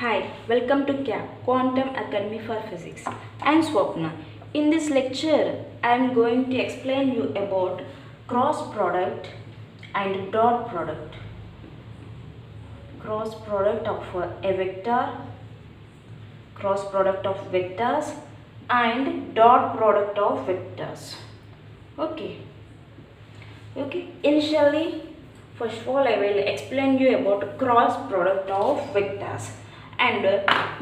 Hi, welcome to CAP, Quantum Academy for Physics. I am Swapna. In this lecture, I am going to explain you about cross product and dot product. Cross product of a vector, cross product of vectors and dot product of vectors. Okay. Initially, first of all, I will explain you about cross product of vectors. And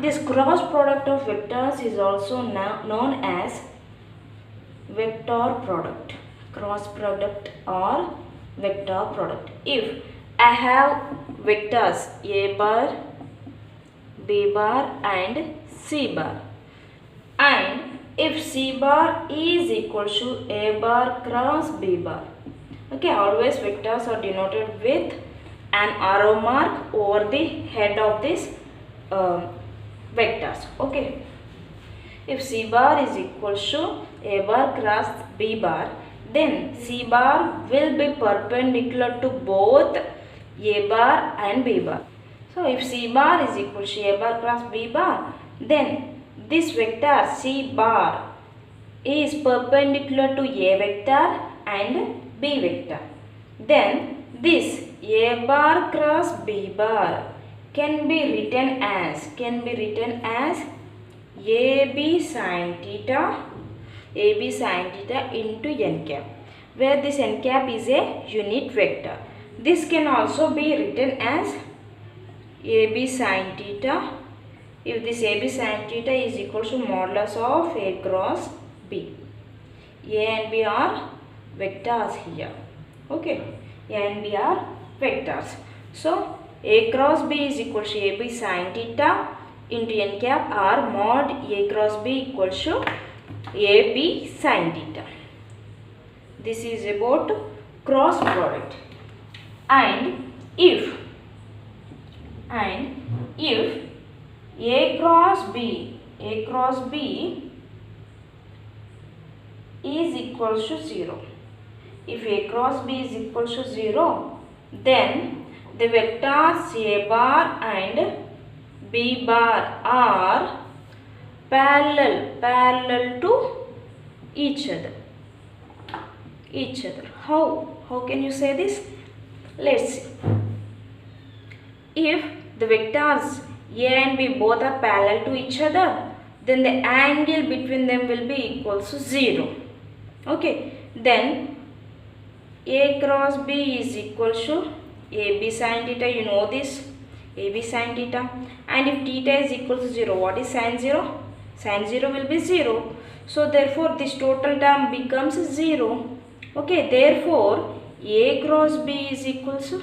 this cross product of vectors is also known as vector product. Cross product or vector product. If I have vectors A bar, B bar and C bar, and if C bar is equal to A bar cross B bar, okay, always vectors are denoted with an arrow mark over the head of this vectors. Okay, if C bar is equal to A bar cross B bar, then C bar will be perpendicular to both A bar and B bar. So if C bar is equal to A bar cross B bar, then this vector C bar is perpendicular to A vector and B vector. Then this A bar cross B bar can be written as AB sin theta into n cap, where this n cap is a unit vector. This can also be written as AB sin theta if this AB sin theta is equal to modulus of A cross B. A and B are vectors here. Okay, A and B are vectors. So A cross B is equal to AB sin theta into n cap or mod A cross B equal to AB sin theta. This is about cross product. And if A cross B is equal to 0. If A cross B is equal to 0, then the vectors A bar and B bar are parallel to each other. How can you say this? Let's see. If the vectors A and B both are parallel to each other, then the angle between them will be equal to 0. Okay, then A cross B is equal to AB sin theta, you know this, AB sin theta, and if theta is equal to 0, what is sin 0? Sin 0 will be 0. So therefore this total term becomes 0. Okay, therefore A cross B is equal to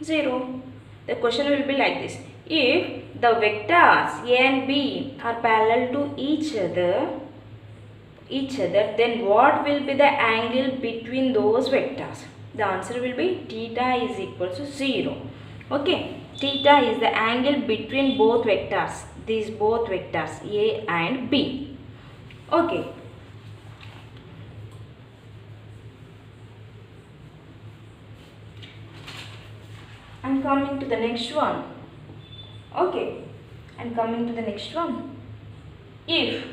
0. The question will be like this: if the vectors A and B are parallel to each other, then what will be the angle between those vectors? The answer will be theta is equal to 0. Okay, theta is the angle between both vectors, these both vectors A and B. Okay. I'm coming to the next one. Okay, I'm coming to the next one. If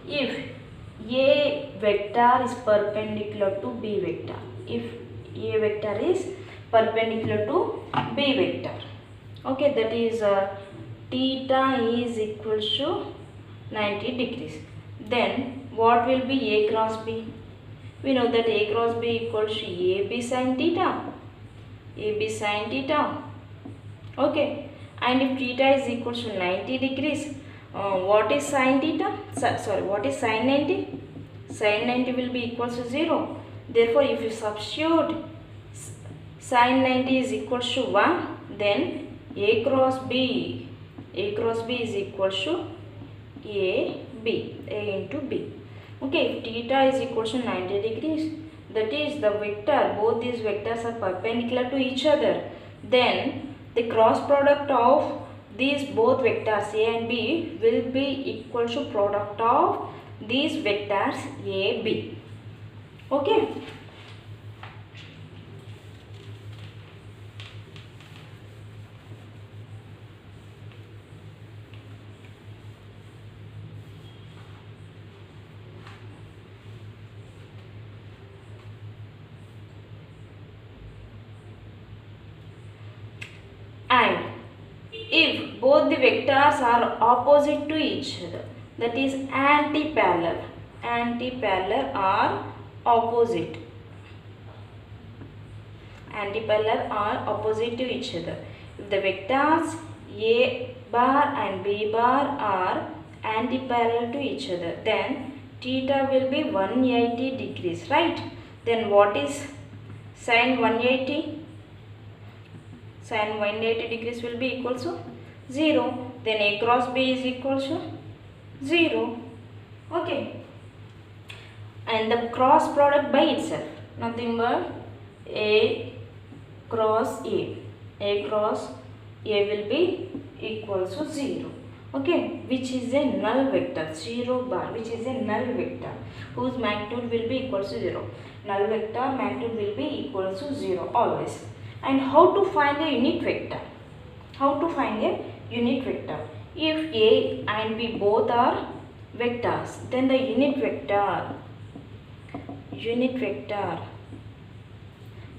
A vector is perpendicular to B vector, if A vector is perpendicular to B vector, okay, that is theta is equal to 90 degrees, then what will be A cross B? We know that A cross B equals to AB sin theta. Okay, and if theta is equal to 90 degrees, what is sin theta? What is sin 90? Sin 90 will be equal to 0. Therefore, if you substitute sin 90 is equal to 1, then A cross B is equal to A into B. Okay, if theta is equal to 90 degrees, that is the vector, both these vectors are perpendicular to each other, then the cross product of these both vectors A and B will be equal to product of these vectors A, B. Okay. And if both the vectors are opposite to each other, that is anti-parallel or opposite, anti-parallel or opposite to each other. If the vectors A bar and B bar are anti-parallel to each other, then theta will be 180 degrees, right? Then what is sin 180? Sin 180 degrees will be equal to 0. Then A cross B is equal to 0. Okay. And the cross product by itself, nothing but A cross A. A cross A will be equal to 0. Okay, which is a null vector, 0 bar, which is a null vector whose magnitude will be equal to 0. Null vector magnitude will be equal to 0 always. And how to find a unit vector? How to find a unit vector? If A and B both are vectors, then the unit vector,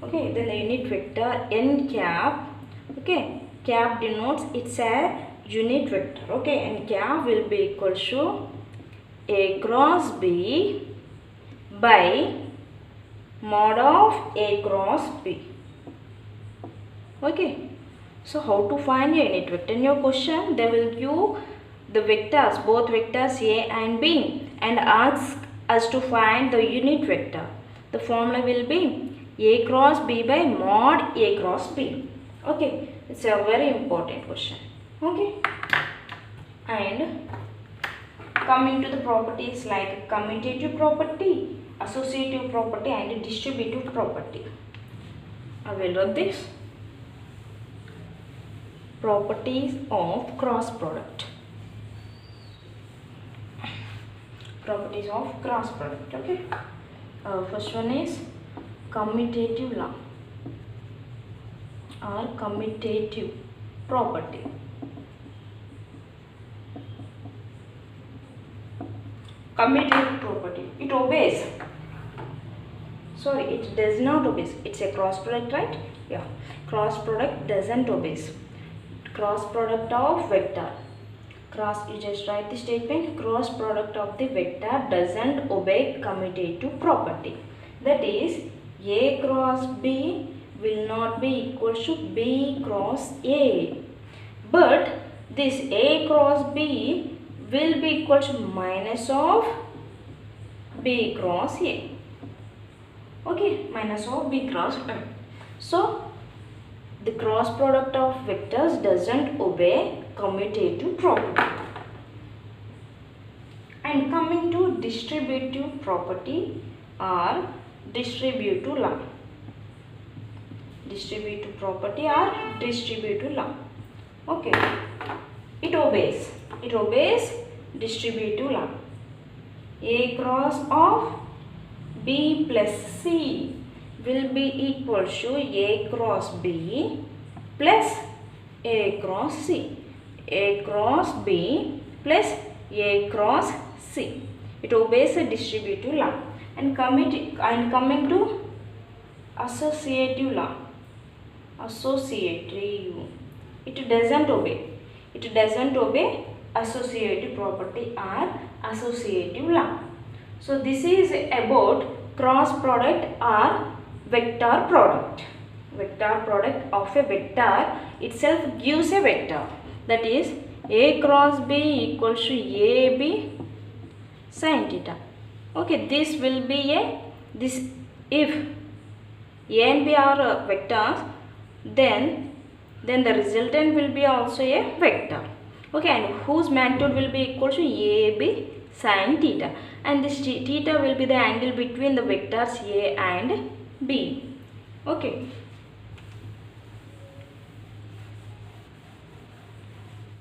okay, then the unit vector n cap, okay, cap denotes it's a unit vector, okay, and cap will be equal to A cross B by mod of A cross B. Okay, so how to find a unit vector? In your question, they will give the vectors, both vectors A and B, and ask us to find the unit vector. The formula will be A cross B by mod A cross B. Okay, it's a very important question. Okay, and coming to the properties like commutative property, associative property, and distributive property. I will write this. Properties of cross product. Properties of cross product. Okay. First one is commutative law or commutative property. Commutative property. It obeys. Sorry, it does not obey. It's a cross product, right? Yeah. Cross product doesn't obey. Cross product of vector. You just write the statement, cross product of the vector doesn't obey commutative property. That is, A cross B will not be equal to B cross A. But this A cross B will be equal to minus of B cross A. Okay, minus of B cross A. So, the cross product of vectors doesn't obey commutative property. And coming to distributive property or distributive law. Distributive property or distributive law. Okay. It obeys distributive law. A cross of B plus C will be equal to A cross B plus A cross C. A cross B plus A cross C. It obeys a distributive law. And coming to associative law. Associative. It doesn't obey. It doesn't obey associative property or associative law. So this is about cross product or vector product. Vector product of a vector itself gives a vector. That is, A cross B equals to AB sin theta. Okay, this will be if A and B are vectors, then the resultant will be also a vector. Okay, and whose magnitude will be equal to AB sin theta. And this theta will be the angle between the vectors A and B. Okay.